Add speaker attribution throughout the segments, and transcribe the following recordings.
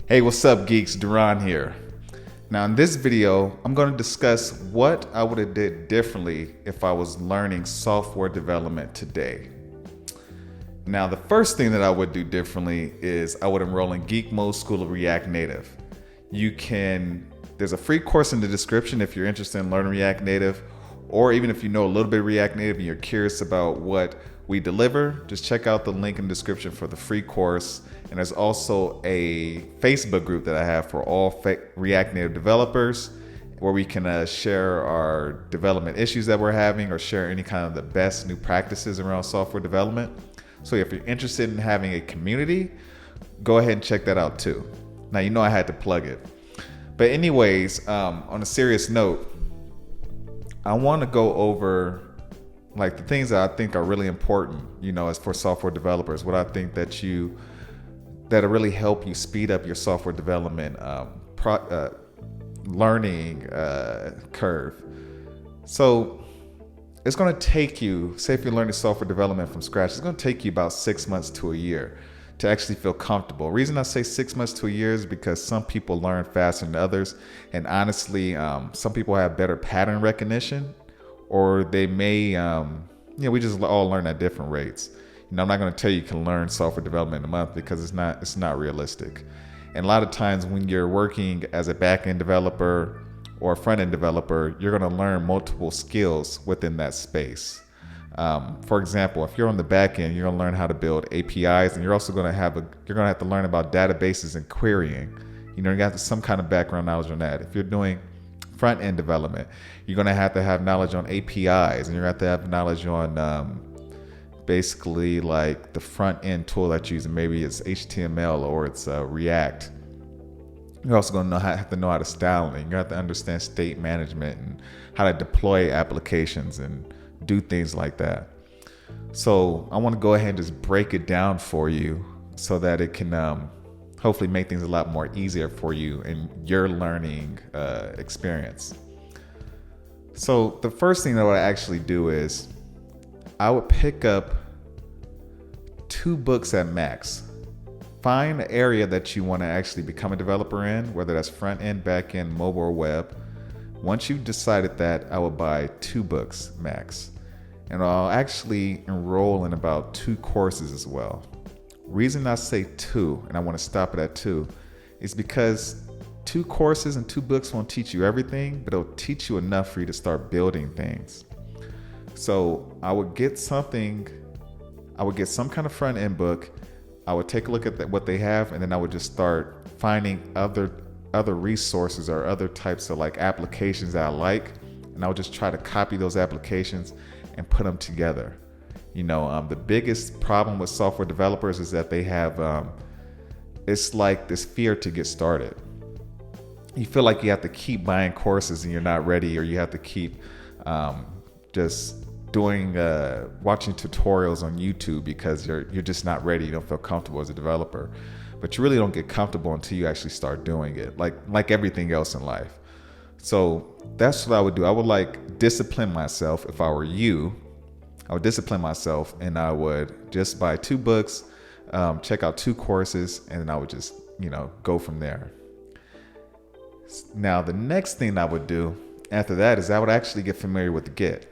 Speaker 1: Hey, what's up, geeks? Darron here. Now, in this video, I'm going to discuss what I would have did differently if I was learning software development today. Now, the first thing that I would do differently is I would enroll in GeekMODE School of React Native. There's a free course in the description if you're interested in learning React Native, or even if you know a little bit of React Native and you're curious about what we deliver, just check out the link in the description for the free course. And there's also a Facebook group that I have for all React Native developers where we can share our development issues that we're having or share any kind of the best new practices around software development. So if you're interested in having a community, go ahead and check that out too. Now, you know I had to plug it. But anyways, on a serious note, I want to go over like the things that I think are really important, as for software developers, what I think that'll really help you speed up your software development learning curve. So it's going to take you, say if you're learning software development from scratch, it's going to take you about 6 months to a year to actually feel comfortable. The reason I say 6 months to a year is because some people learn faster than others. And honestly, some people have better pattern recognition, or they may, we just all learn at different rates. I'm not going to tell you can learn software development in a month because it's not realistic. And a lot of times when you're working as a back-end developer or a front-end developer, you're going to learn multiple skills within that space. For example, if you're on the back end, you're going to learn how to build APIs, and you're also going to have to learn about databases and querying. You got some kind of background knowledge on that. If you're doing front-end development, you're going to have knowledge on APIs, and you're going to have knowledge on basically like the front end tool that you're using. Maybe it's HTML or it's React. You're also going to have to know how to style it. You have to understand state management and how to deploy applications and do things like that. So I want to go ahead and just break it down for you so that it can hopefully make things a lot more easier for you in your learning experience. So the first thing that I would actually do is I would pick up 2 books at max. Find an area that you want to actually become a developer in, whether that's front end, back end, mobile, or web. Once you've decided that, I would buy 2 books max. And I'll actually enroll in about 2 courses as well. Reason I say 2, and I want to stop it at 2, is because 2 courses and 2 books won't teach you everything, but it'll teach you enough for you to start building things. So I would get some kind of front end book. I would take a look at what they have, and then I would just start finding other resources or other types of like applications that I like, and I would just try to copy those applications and put them together. The biggest problem with software developers is that they have it's like this fear to get started. You feel like you have to keep buying courses and you're not ready, or you have to keep just watching tutorials on YouTube because you're just not ready. You don't feel comfortable as a developer, but you really don't get comfortable until you actually start doing it, like everything else in life. So that's what I would do. I would discipline myself. If I were you, I would discipline myself, and I would just buy 2 books, check out 2 courses, and then I would just go from there. Now the next thing I would do after that is I would actually get familiar with Git.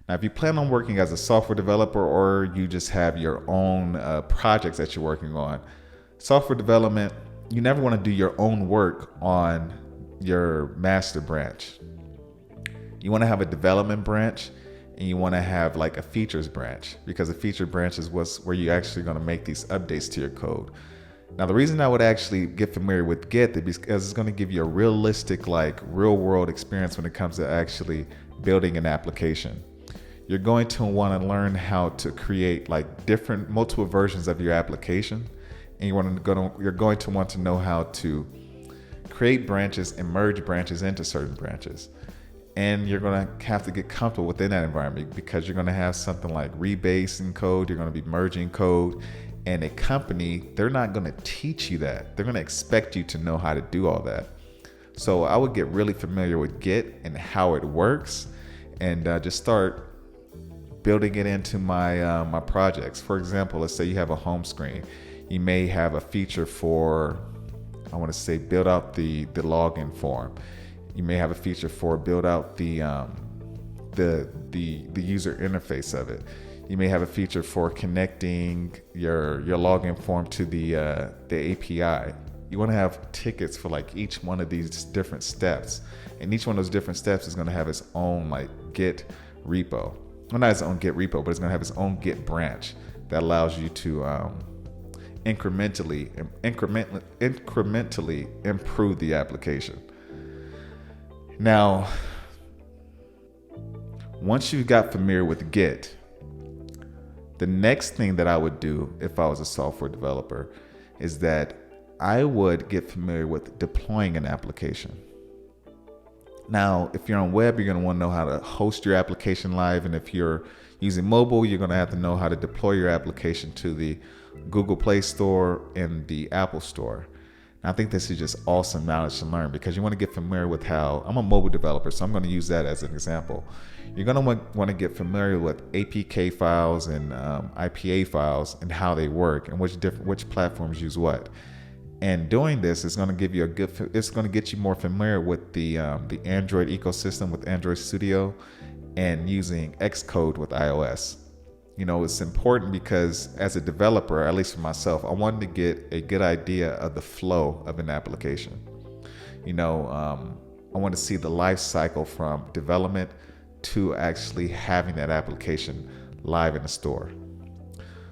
Speaker 1: Now, if you plan on working as a software developer, or you just have your own projects that you're working on, software development, you never want to do your own work on your master branch. You want to have a development branch, and you want to have like a features branch, because the feature branch is where you're actually going to make these updates to your code. Now, the reason I would actually get familiar with Git is because it's going to give you a realistic, real world experience when it comes to actually building an application. You're going to want to learn how to create multiple versions of your application, and you're going to want to know how to create branches and merge branches into certain branches. And you're going to have to get comfortable within that environment, because you're going to have something like rebasing code, you're going to be merging code, and a company, they're not going to teach you that. They're going to expect you to know how to do all that. So I would get really familiar with Git and how it works, and just start building it into my projects. For example, let's say you have a home screen. You may have a feature for, want to say, build out the login form. You may have a feature for build out the user interface of it. You may have a feature for connecting your login form to the API. You want to have tickets for like each one of these different steps, and each one of those different steps is going to have its own like Git repo. Well, not its own Git repo, but it's going to have its own Git branch that allows you to incrementally improve the application. Now, once you got familiar with Git, the next thing that I would do if I was a software developer is that I would get familiar with deploying an application. Now, if you're on web, you're going to want to know how to host your application live. And if you're using mobile, you're going to have to know how to deploy your application to the Google Play Store and the Apple Store. And I think this is just awesome knowledge to learn, because you want to get familiar with how, I'm a mobile developer, so I'm going to use that as an example. You're going to want to get familiar with APK files and IPA files and how they work and which platforms use what. And doing this is going to give you it's going to get you more familiar with the Android ecosystem with Android Studio and using Xcode with iOS. You know, it's important because as a developer, at least for myself, I wanted to get a good idea of the flow of an application. You know, I want to see the life cycle from development to actually having that application live in the store.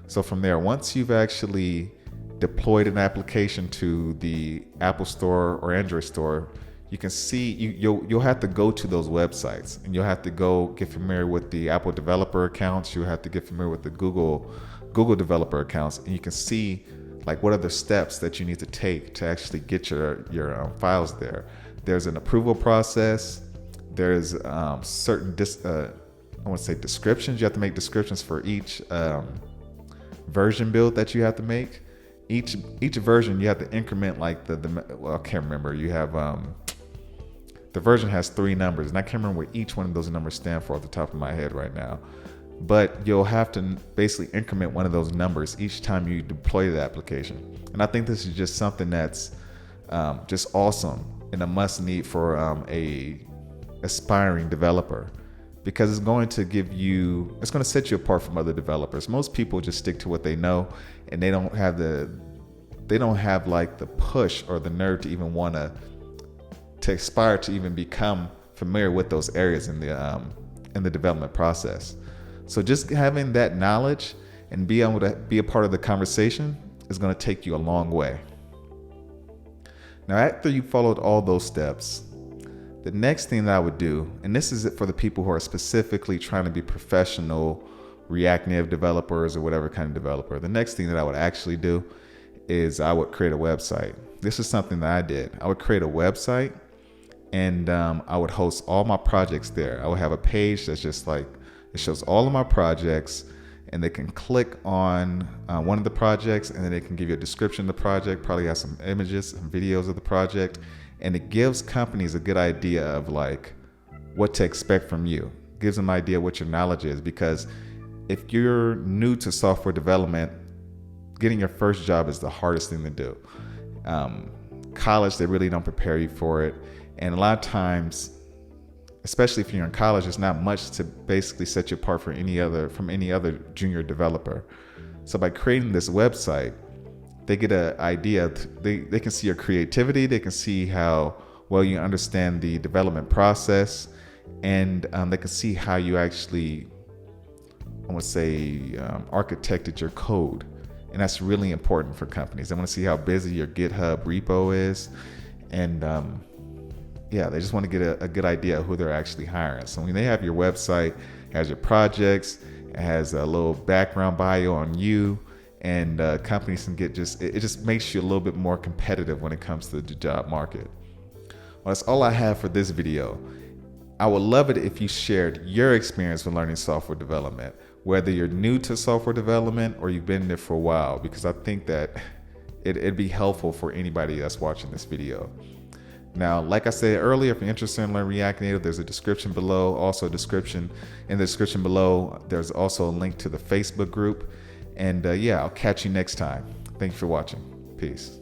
Speaker 1: So from there, once you've actually deployed an application to the Apple Store or Android Store, you can see you'll have to go to those websites, and you'll have to go get familiar with the Apple developer accounts. You'll have to get familiar with the Google developer accounts, and you can see like what are the steps that you need to take to actually get your files there. There's an approval process. There's certain descriptions. You have to make descriptions for each version build that you have to make. Each version you have to increment like I can't remember. You have the version has 3 numbers, and I can't remember what each one of those numbers stand for off the top of my head right now. But you'll have to basically increment one of those numbers each time you deploy the application. And I think this is just something that's just awesome and a must need for a aspiring developer, because it's going to set you apart from other developers. Most people just stick to what they know, and they don't have like the push or the nerve to even want to aspire to even become familiar with those areas in the development process. So just having that knowledge and be able to be a part of the conversation is going to take you a long way. Now, after you followed all those steps, the next thing that I would do, and this is it for the people who are specifically trying to be professional React Native developers or whatever kind of developer, the next thing that I would actually do is I would create a website. This is something that I did. I would create a website, and I would host all my projects there. I would have a page that's just like, it shows all of my projects, and they can click on one of the projects, and then they can give you a description of the project, probably have some images and videos of the project. And it gives companies a good idea of like what to expect from you. It gives them an idea what your knowledge is, because if you're new to software development, getting your first job is the hardest thing to do. College, they really don't prepare you for it. And a lot of times, especially if you're in college, there's not much to basically set you apart from any other junior developer. So by creating this website, they get an idea. They can see your creativity. They can see how well you understand the development process, and they can see how you actually, I want to say, architected your code. And that's really important for companies. They want to see how busy your GitHub repo is, and they just want to get a good idea of who they're actually hiring. So when they have your website, it has your projects, it has a little background bio on you. And companies can it just makes you a little bit more competitive when it comes to the job market. Well, that's all I have for this video. I would love it if you shared your experience with learning software development, whether you're new to software development or you've been there for a while, because I think that it'd be helpful for anybody that's watching this video. Now, like I said earlier, if you're interested in learning React Native, there's a description below. Also, in the description below, there's also a link to the Facebook group. And I'll catch you next time. Thank you for watching. Peace.